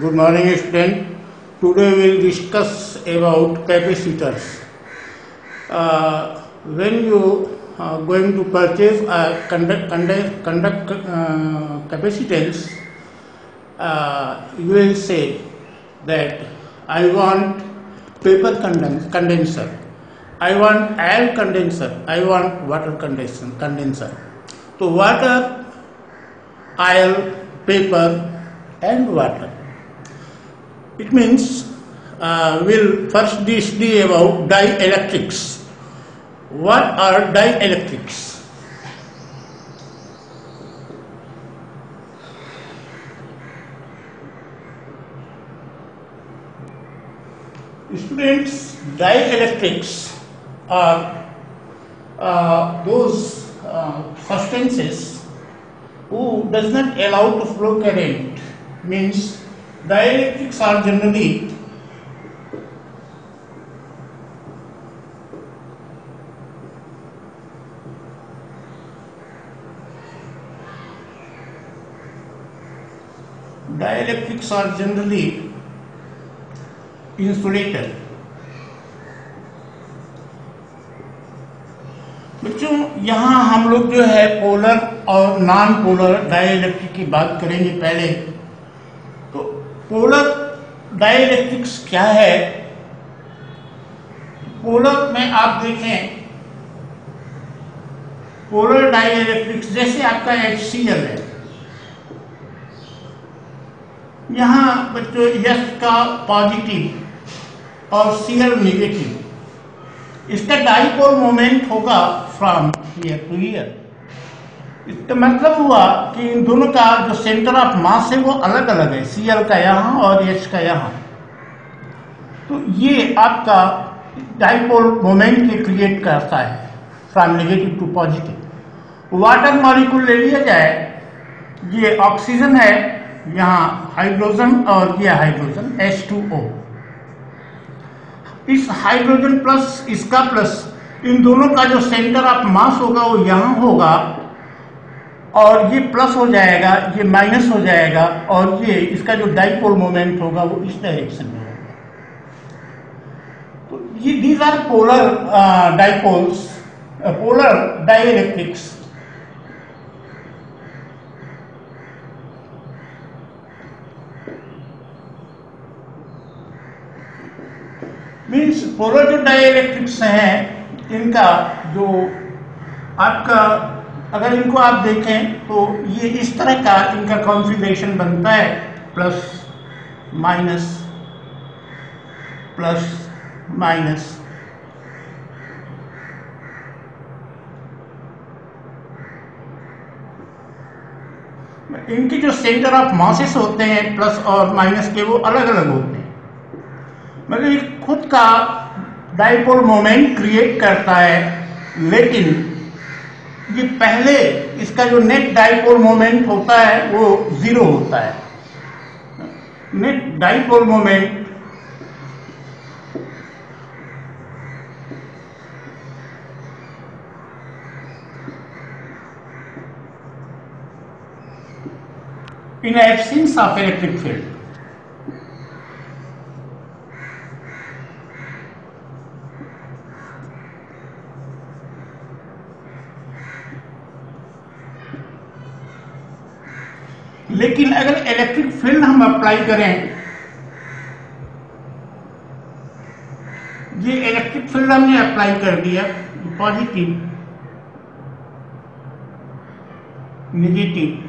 Good morning, student. Today we will discuss about capacitors. When you are going to purchase a capacitance, you will say that I want paper condenser, I want air condenser, I want water condenser. So water, air, paper and water. It means we'll first study about dielectrics. What are dielectrics? Students, dielectrics are those substances who does not allow to flow current. Means dielectrics are generally insulator. बच्चों यहाँ हम लोग जो है polar और non polar dielectric की बात करेंगे पहले। तो पोलर डाइलेक्ट्रिक्स क्या है? पोलर में आप देखें, पोलर डाइलेक्ट्रिक्स जैसे आपका HCl है, यहाँ बच्चों H का पॉजिटिव और Cl निगेटिव, इसका डाइपोल मोमेंट होगा फ्रॉम हियर टू हियर। इसका मतलब हुआ कि इन दोनों का जो सेंटर ऑफ मास है वो अलग अलग है, Cl का यहाँ और H का यहाँ। तो ये आपका डाइपोल मोमेंट के क्रिएट करता है from negative to positive. Water molecule ले लिया जाए, ये ऑक्सीजन है, यहाँ हाइड्रोजन और ये हाइड्रोजन H2O। इस हाइड्रोजन प्लस इसका प्लस, इन दोनों का जो सेंटर ऑफ मास होगा वो यहाँ होगा और ये प्लस हो जाएगा, ये माइनस हो जाएगा और ये इसका जो डाइपोल मोमेंट होगा वो इस डायरेक्शन में होगा। तो ये these are polar dipoles, polar dielectrics. Means polar जो डाइलेक्ट्रिक्स हैं, इनका जो आपका अगर इनको आप देखें तो ये इस तरह का इनका कॉन्फ़िगरेशन बनता है, प्लस माइनस प्लस माइनस। इनके जो सेंटर ऑफ मासेस होते हैं प्लस और माइनस के, वो अलग अलग होते हैं। मतलब ये खुद का डाइपोल मोमेंट क्रिएट करता है, लेकिन ये पहले इसका जो नेट डाइपोल मोमेंट होता है वो 0 होता है। Net dipole moment in absence of electric field। लेकिन अगर इलेक्ट्रिक फील्ड हम अप्लाई करें, ये इलेक्ट्रिक फील्ड हमने अप्लाई कर दिया, पॉजिटिव नेगेटिव,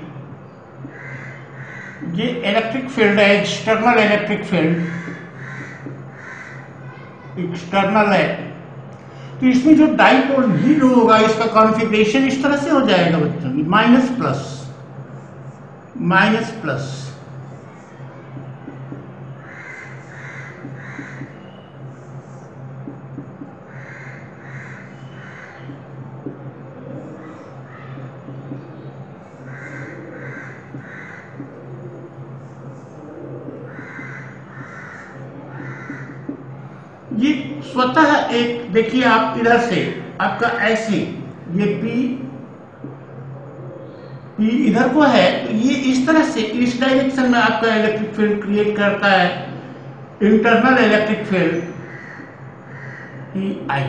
ये इलेक्ट्रिक फील्ड है, एक्सटर्नल इलेक्ट्रिक फील्ड एक्सटर्नल है। तो इसमें जो डाइपोल भी जो होगा, इसका कॉन्फ़िगरेशन इस तरह से हो जाएगा बच्चों, माइनस प्लस माइनस प्लस। ये स्वतः एक, देखिए आप इधर से आपका ऐसे ये P इधर को है, तो ये इस तरह से इस डायरेक्शन में आपका इलेक्ट्रिक फील्ड क्रिएट करता है, इंटरनल इलेक्ट्रिक फील्ड EI।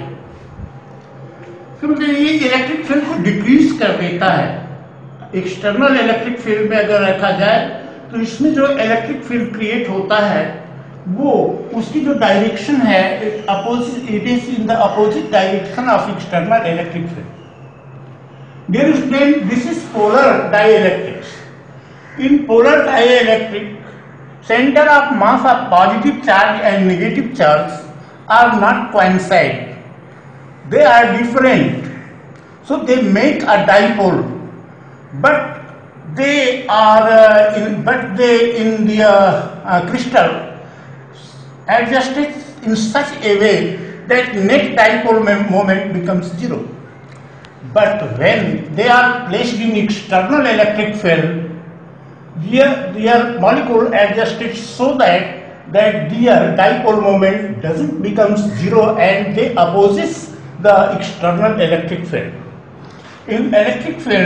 क्योंकि ये इलेक्ट्रिक फील्ड को डिक्रीज कर देता है। एक्सटर्नल इलेक्ट्रिक फील्ड में अगर रखा जाए तो इसमें जो इलेक्ट्रिक फील्ड क्रिएट होता है वो उसकी जो डायरेक्शन है opposite, it is in the opposite direction of external electric field. Dear student, this is polar dielectrics. In polar dielectric, center of mass of positive charge and negative charge are not coincide. They are different. So they make a dipole, but they are in the crystal adjusted in such a way that net dipole moment becomes zero. But when they are placed in external electric field, their molecule adjusted so that their dipole moment doesn't become zero and they opposes the external electric field. In electric field,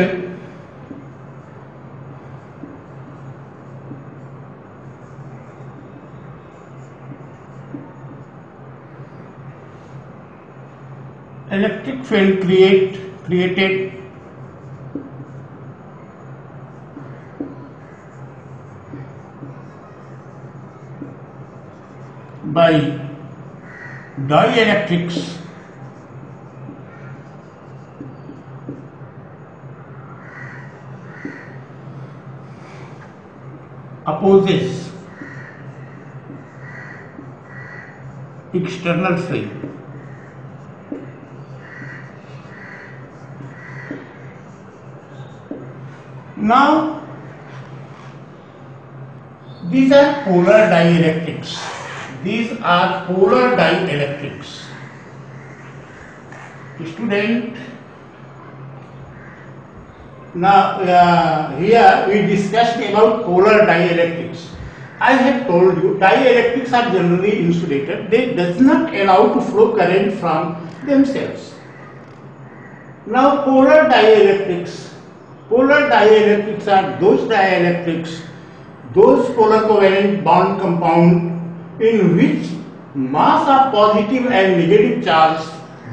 created by dielectrics opposes external field. Now these are polar dielectrics. These are polar dielectrics. Student, now here we discussed about polar dielectrics. I have told you dielectrics are generally insulated. They does not allow to flow current from themselves. Now polar dielectrics are those dielectrics, those polar covalent bond compound in which mass of positive and negative charge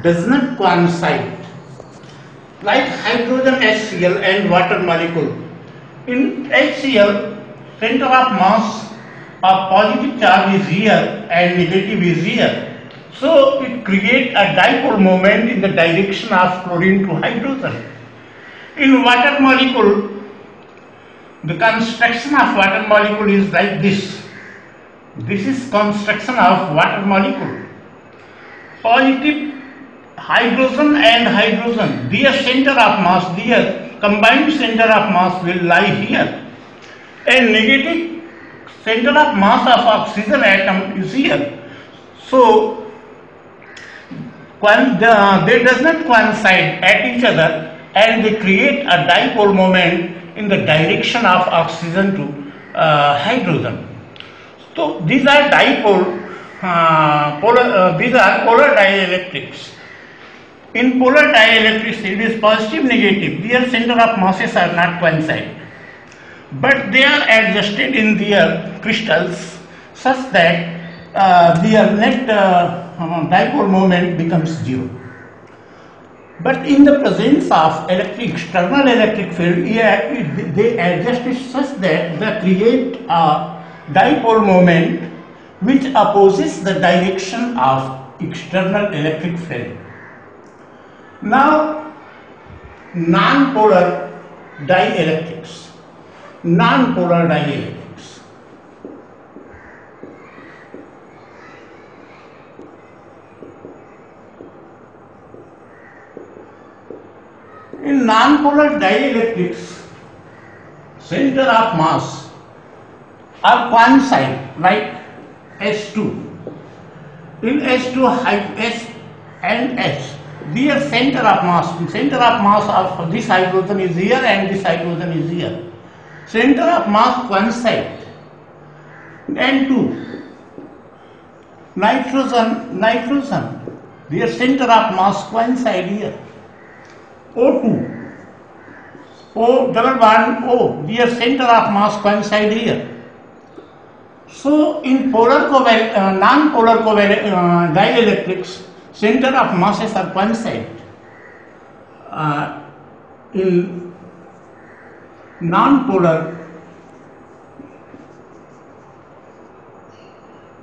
does not coincide, like hydrogen HCl and water molecule. In HCl, center of mass of positive charge is here and negative is here, so it creates a dipole moment in the direction of chlorine to hydrogen. In water molecule, the construction of water molecule is like this. This is construction of water molecule. Positive hydrogen and hydrogen, their center of mass, their combined center of mass will lie here, and negative center of mass of oxygen atom is here. So they does not coincide at each other, and they create a dipole moment in the direction of oxygen to hydrogen. So these are polar dielectrics. In polar dielectrics, it is positive negative. Their center of masses are not coincide, but they are adjusted in their crystals such that their net dipole moment becomes zero. But in the presence of external electric field, they adjust it such that they create a dipole moment which opposes the direction of external electric field. Now, non-polar dielectrics. Non-polar dielectrics. In non-polar dielectrics, center of mass are coincide, like S2. In S2, S and S, their center of mass of this hydrogen is here and this hydrogen is here. Center of mass coincide. N2, nitrogen, their center of mass coincide here. O2, O double bond O, their center of mass coincide here. So in non-polar dielectrics, center of masses are coincide. In non-polar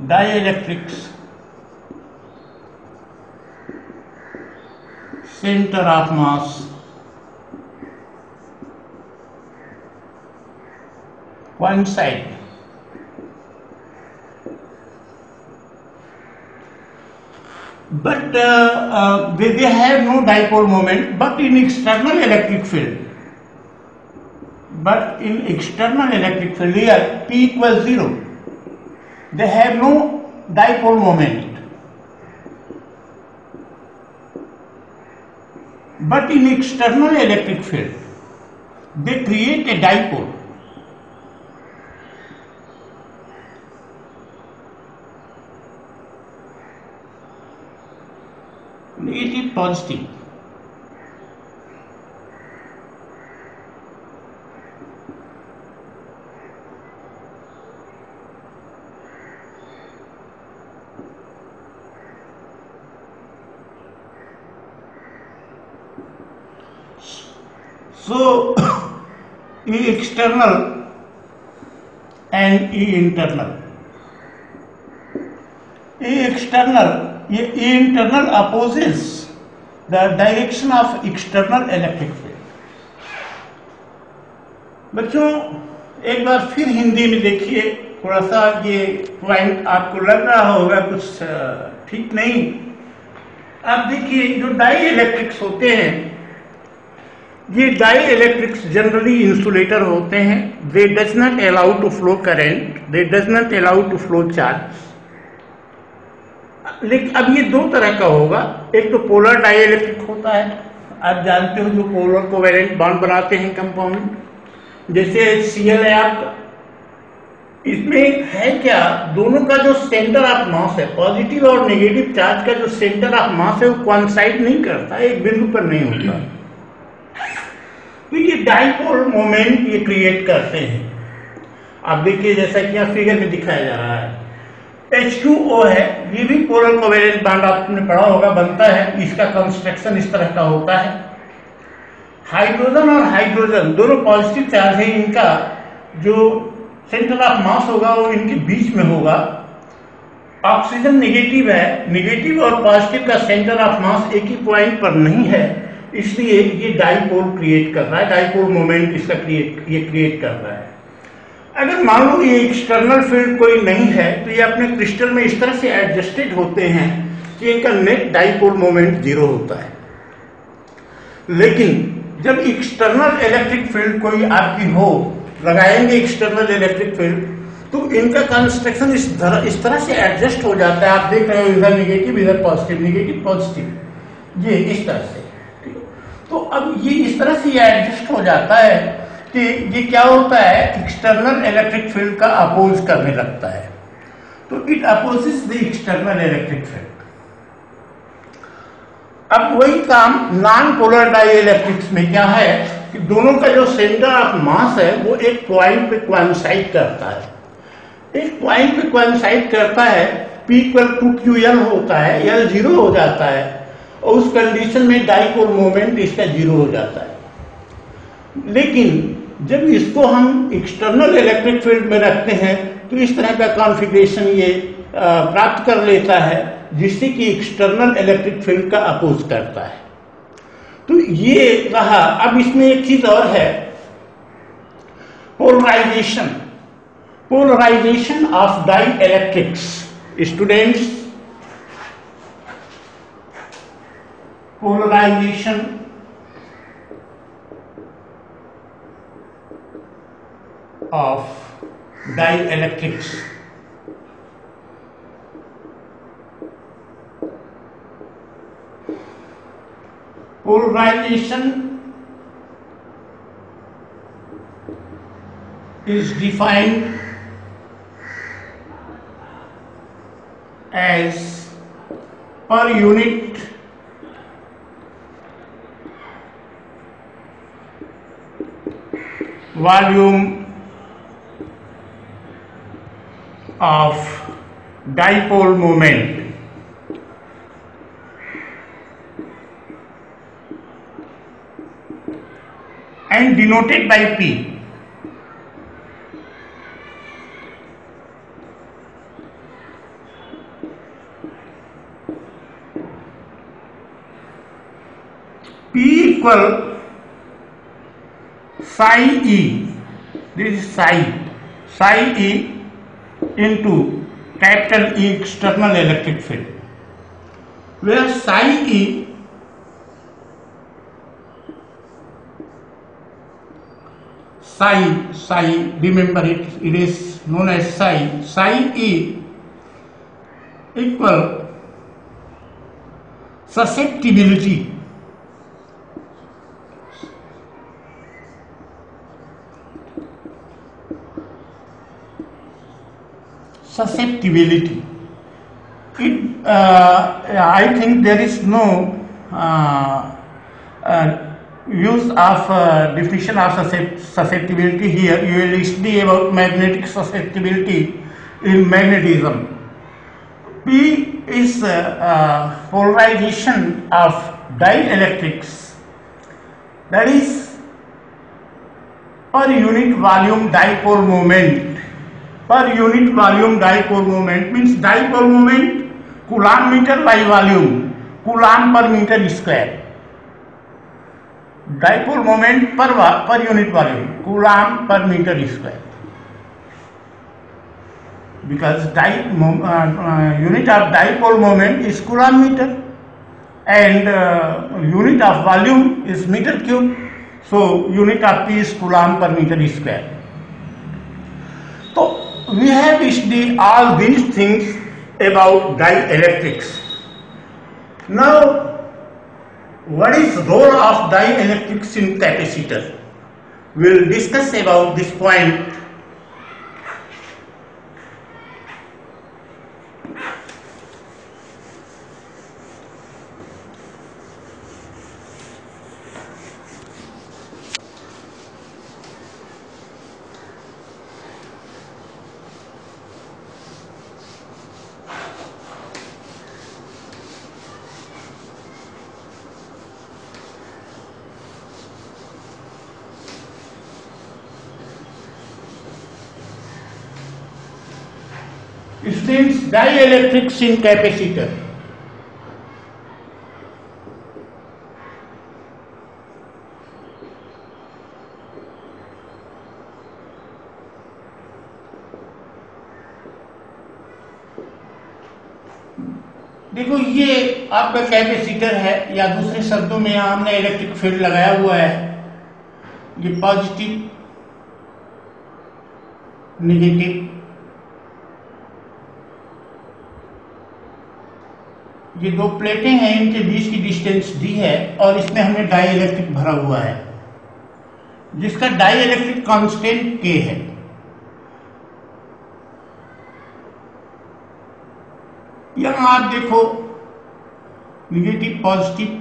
dielectrics, center of mass coincide. But they have no dipole moment. But in external electric field, here P equals 0, they have no dipole moment. But in external electric field, they create a dipole. Negative, positive. So E external and E internal. E internal opposes the direction of external electric field. बच्चों एक बार फिर हिंदी में देखिए, थोड़ा सा ये point आपको लग रहा होगा कुछ ठीक नहीं। आप देखिए जो डाई इलेक्ट्रिक्स होते हैं, ये डाई इलेक्ट्रिक्स जनरली इंसुलेटर होते हैं। They does not allow to flow current, they does not allow to flow charge. लेकिन अब ये दो तरह का होगा, एक तो पोलर डाई इलेक्ट्रिक होता है, आप जानते हो जो पोलर कोवेलेंट बॉन्ड बनाते हैं कंपाउंड, जैसे Cl है आपका। इसमें है क्या, दोनों का जो सेंटर ऑफ मास है, पॉजिटिव और नेगेटिव चार्ज का जो सेंटर ऑफ मास है वो कोइंसाइड नहीं करता, एक बिंदु पर नहीं होता। तो ये डाइपोल मोमेंट ये क्रिएट करते हैं। आप देखिए जैसा कि यहाँ फिगर में दिखाया जा रहा है, H2O है, ये भी पोलर कोवेलेंट बॉन्ड आपने पढ़ा होगा, बनता है। इसका कंस्ट्रक्शन इस तरह का होता है। हाइड्रोजन और हाइड्रोजन दोनों पॉजिटिव चार्ज है, इनका जो सेंटर ऑफ मास होगा वो इनके बीच में होगा। ऑक्सीजन नेगेटिव है, नेगेटिव और पॉजिटिव का सेंटर ऑफ मास एक ही पॉइंट पर नहीं है, इसलिए ये डाइपोल क्रिएट कर रहा है, डाइपोल मोमेंट इसका क्रिएट कर रहा है। अगर मान लो ये एक्सटर्नल फील्ड कोई नहीं है तो ये अपने क्रिस्टल में इस तरह से एडजस्टेड होते हैं कि इनका नेट डाइपोल मोमेंट 0 होता है। लेकिन जब एक्सटर्नल इलेक्ट्रिक फील्ड कोई आपकी हो, लगाएंगे एक्सटर्नल इलेक्ट्रिक फील्ड, तो इनका कंस्ट्रक्शन इस तरह से एडजस्ट हो जाता है। आप देख रहे हो इधर नेगेटिव, इधर पॉजिटिव, नेगेटिव पॉजिटिव, ये इस तरह से। तो अब ये इस तरह से एडजस्ट हो जाता है कि ये क्या होता है, एक्सटर्नल इलेक्ट्रिक फील्ड का अपोज करने लगता है। तो it opposes the external electric field. अब वही काम नॉन पोलर डाइइलेक्ट्रिक्स में क्या है कि दोनों का जो सेंटर ऑफ मास है वो एक पॉइंट पे कोइंसाइड करता है। एक पॉइंट पे कोइंसाइड करता है, P = 2qL होता है, L 0 हो जाता है, और उस कंडीशन में डाइपोल मोमेंट इसका 0 हो जाता है। लेकिन जब इसको हम एक्सटर्नल इलेक्ट्रिक फील्ड में रखते हैं तो इस तरह का कॉन्फ़िगरेशन ये प्राप्त कर लेता है, जिससे कि एक्सटर्नल इलेक्ट्रिक फील्ड का अपोज करता है। तो ये रहा। अब इसमें एक चीज और है, polarization. Polarization of dielectrics. Students, polarization of dielectrics. Polarization is defined as per unit volume of dipole moment and denoted by P. P equal psi E, this is psi E into capital E external electric field, where psi E remember it is known as psi E equal susceptibility it I think there is no use of definition of susceptibility here. You will study about magnetic susceptibility in magnetism. P is polarization of dielectrics, that is per unit volume dipole moment. Per unit volume dipole moment means dipole moment coulomb meter by volume, coulomb per meter square. Dipole moment per unit volume, coulomb per meter square, because unit of dipole moment is coulomb meter and unit of volume is meter cube, so unit of P is coulomb per meter square. So we have studied all these things about dielectrics. Now, what is role of dielectrics in capacitor? We will discuss about this point. Students, dielectrics in capacitor. देखो ये आपका capacitor है, या दूसरे शब्दों में यहाँ हमने इलेक्ट्रिक फील्ड लगाया हुआ है, ये पॉजिटिव नेगेटिव, ये दो प्लेटें हैं, इनके बीच की डिस्टेंस डी है और इसमें हमने डाइइलेक्ट्रिक भरा हुआ है जिसका डाइइलेक्ट्रिक कांस्टेंट के है। यहां आप देखो निगेटिव पॉजिटिव,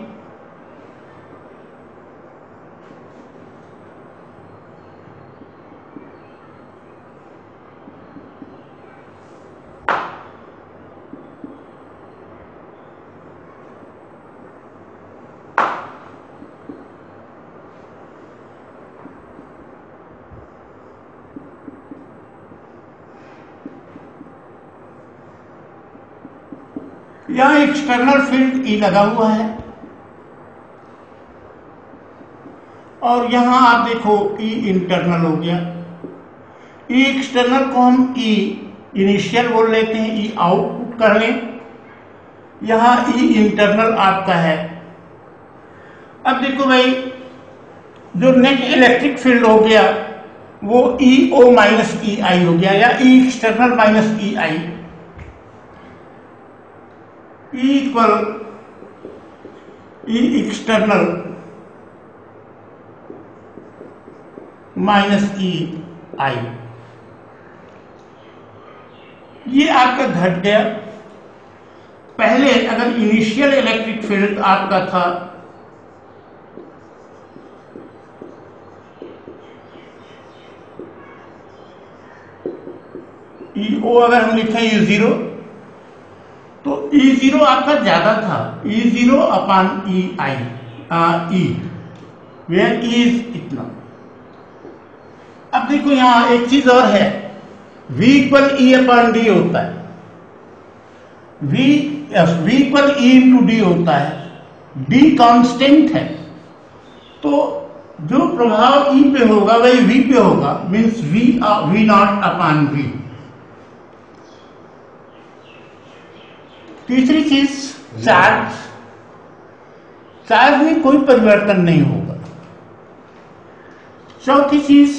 यहां एक्सटर्नल फील्ड ई लगा हुआ है और यहां आप देखो ई इंटरनल हो गया। ई एक्सटर्नल को हम ई इनिशियल बोल लेते हैं, ई आउटपुट कर लें, यहां ई इंटरनल आपका है। अब देखो भाई, जो नेट इलेक्ट्रिक फील्ड हो गया वो ई ओ माइनस ई आई हो गया, या E external minus E I, E equal E external minus E I। ये आपका घट गया। पहले अगर इनिशियल इलेक्ट्रिक फील्ड आपका था ओ अगर हम लिखें E0 तो E0 आपका ज्यादा था, E0 upon E where E is इतना। अब देखो यहां एक चीज और है, V equal E upon D होता है, V equal E into D होता है, D कांस्टेंट है, तो जो प्रभाव E पे होगा वही V पे होगा, means V not upon V। तीसरी चीज चार्ज में कोई परिवर्तन नहीं होगा। चौथी चीज,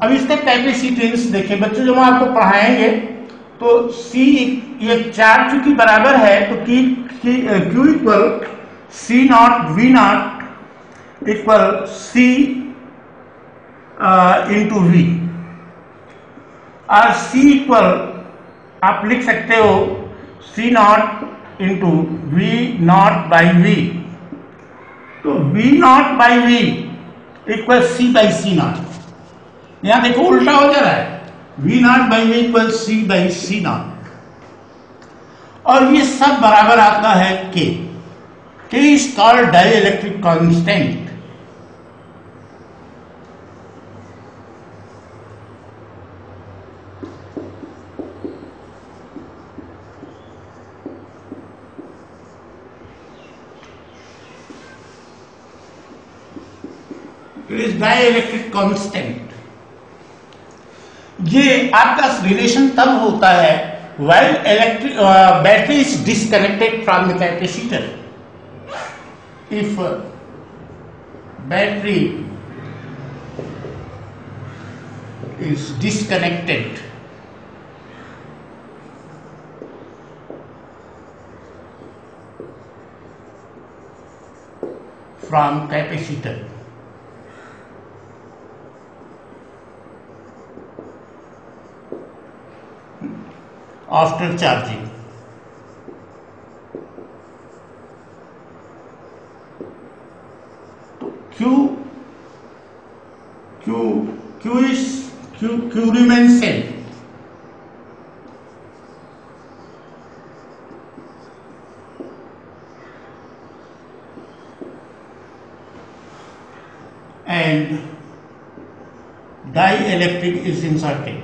अब इसका कैपेसिटेंस देखें बच्चों, जब हम आपको पढ़ाएंगे तो C ये चार्ज चूंकि बराबर है तो Q equal C not V not equal C into V, और C इक्वल आप लिख सकते हो C not into V not by V, तो V not by V equal C by C not. यहां देखो उल्टा हो जा रहा है, V not by V equal C by C not, और ये सब बराबर आता है K is called dielectric constant. Is dielectric constant. ये आपका रिलेशन तब होता है while battery is disconnected from the capacitor. If battery is disconnected from capacitor after charging, तो Q remains same, and dielectric is inserted.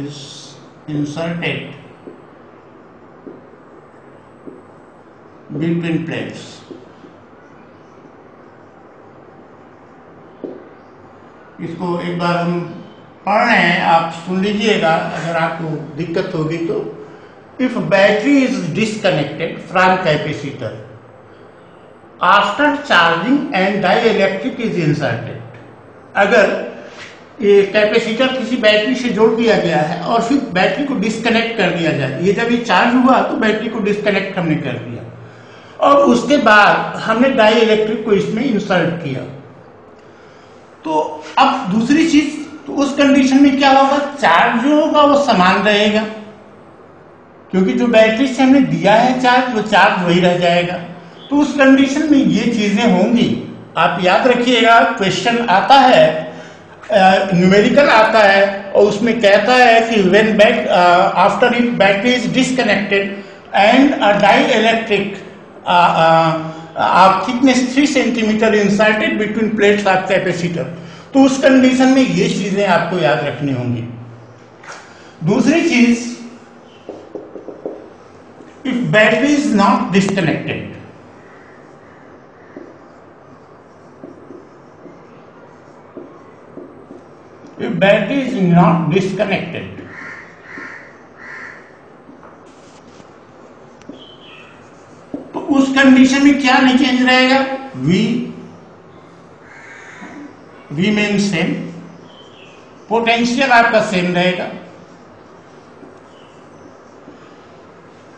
Is inserted between plates. इसको एक बार हम पढ़ रहे हैं, आप सुन लीजिएगा, अगर आपको दिक्कत होगी तो। If battery is disconnected from capacitor after charging and dielectric is inserted, अगर ये कैपेसिटर किसी बैटरी से जोड़ दिया गया है और फिर बैटरी को डिस्कनेक्ट कर दिया जाए, ये जब ये चार्ज हुआ तो बैटरी को डिस्कनेक्ट हमने कर दिया और उसके बाद हमने डाइइलेक्ट्रिक को इसमें इंसर्ट किया, तो अब दूसरी चीज, तो उस कंडीशन में क्या होगा, चार्ज जो होगा वो समान रहेगा, क्योंकि जो बैटरी से हमने दिया है चार्ज वो चार्ज वही रह जाएगा। तो उस कंडीशन में ये चीजें होंगी। आप याद रखिएगा, क्वेश्चन आता है, न्यूमेरिकल आता है और उसमें कहता है कि when after it battery is disconnected and a dielectric thickness 3 centimetre inserted between plates of capacitor, तो उस कंडीशन में ये चीजें आपको याद रखनी होंगी। दूसरी चीज, if battery is not disconnected, if battery is not disconnected, तो उस कंडीशन में क्या नहीं चेंज रहेगा, V मेन सेम, पोटेंशियल आपका सेम रहेगा।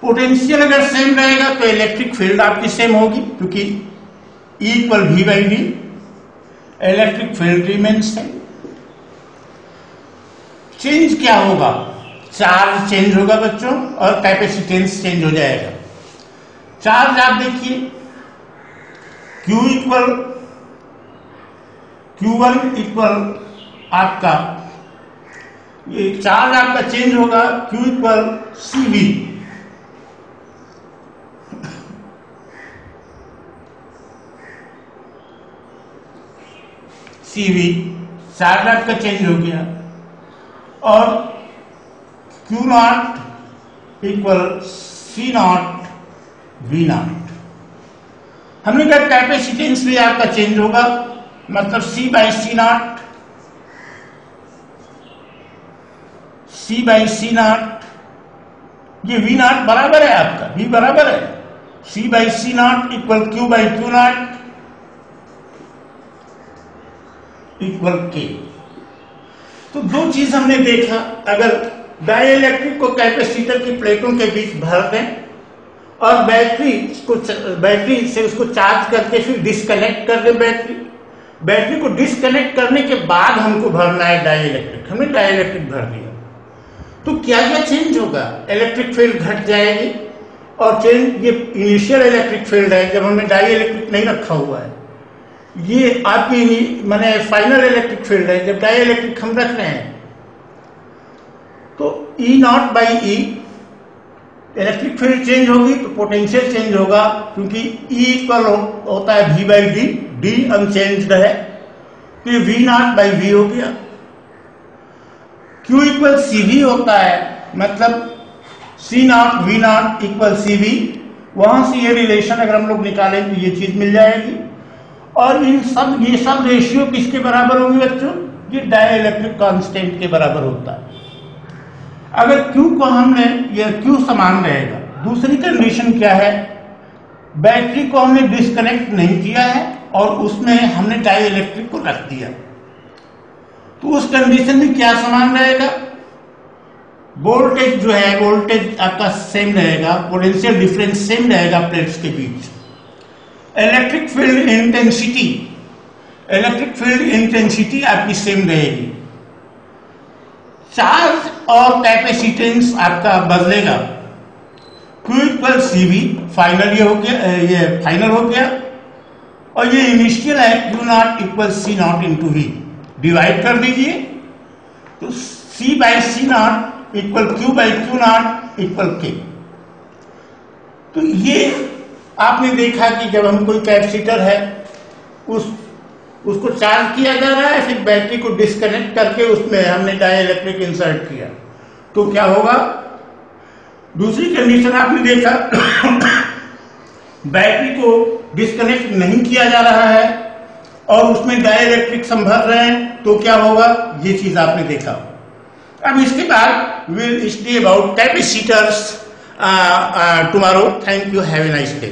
पोटेंशियल अगर सेम रहेगा तो इलेक्ट्रिक फील्ड आपकी सेम होगी, क्योंकि E equal V by D, electric field remains same. Change क्या होगा, चार्ज चेंज होगा बच्चों और कैपेसिटेंस चेंज हो जाएगा। चार्ज आप देखिए, Q Q1 इक्वल आपका ये चार्ज आपका चेंज होगा Q इक्वल CV, चार्ज आपका चेंज हो गया, और Q not equal C not V not. हमने कहा कैपेसिटेंस भी आपका चेंज होगा, मतलब C बाई C नॉट, ये V नॉट बराबर है आपका, V बराबर है C by C not equal Q by Q not equal K। तो दो चीज हमने देखा, अगर डाइइलेक्ट्रिक को कैपेसिटर की प्लेटों के बीच भर दें और बैटरी से उसको चार्ज करके फिर डिस्कनेक्ट कर दें, बैटरी को डिस्कनेक्ट करने के बाद हमको भरना है डाइइलेक्ट्रिक, हमने डाइइलेक्ट्रिक भर दिया, तो क्या क्या चेंज होगा? इलेक्ट्रिक फील्ड घट जाएगी, और चेंज, ये इनिशियल इलेक्ट्रिक फील्ड है जब हमने डाइइलेक्ट्रिक नहीं रखा हुआ है, ये आपकी माने फाइनल इलेक्ट्रिक फील्ड है जब डाइइलेक्ट्रिक हम रख रहे हैं। तो E not by E, electric field change होगी तो पोटेंशियल चेंज होगा, क्योंकि E इक्वल होता है V by D, D unchanged है, तो ये V नॉट बाई V हो गया। Q इक्वल CV होता है, मतलब C not V not equal CV, वहां से ये रिलेशन अगर हम लोग निकालें तो ये चीज मिल जाएगी। और ये सब रेशियो किसके बराबर होंगे बच्चों? ये डाइइलेक्ट्रिक कांस्टेंट के बराबर होता है। अगर Q को हमने, ये Q समान रहेगा। दूसरी कंडीशन क्या है? बैटरी को हमने डिस्कनेक्ट नहीं किया है और उसमें हमने डाइइलेक्ट्रिक को रख दिया, तो उस कंडीशन में क्या समान रहेगा? वोल्टेज जो है, वोल्टेज आपका सेम रहेगा, पोटेंशियल डिफरेंस सेम रहेगा प्लेट्स के बीच। इलेक्ट्रिक फील्ड इंटेंसिटी आपकी सेम रहेगी। चार्ज और कैपेसिटेंस आपका बदलेगा। Q इक्वल CV, फाइनल ये हो गया, ये फाइनल हो गया, और ये इनिशियल है Q not equal C not into V, divide कर दीजिए, तो C by C not equal Q by Q not equal K। तो ये आपने देखा कि जब हम कोई कैपेसिटर है उसको चार्ज किया जा रहा है, फिर बैटरी को डिस्कनेक्ट करके उसमें हमने डाइइलेक्ट्रिक इंसर्ट किया, तो क्या होगा? दूसरी कंडीशन आपने देखा बैटरी को डिस्कनेक्ट नहीं किया जा रहा है और उसमें डाइइलेक्ट्रिक संभर रहे हैं, तो क्या होगा? ये चीज आपने देखा। अब इसके बाद will study about capacitors tomorrow. Thank you. Have a nice day.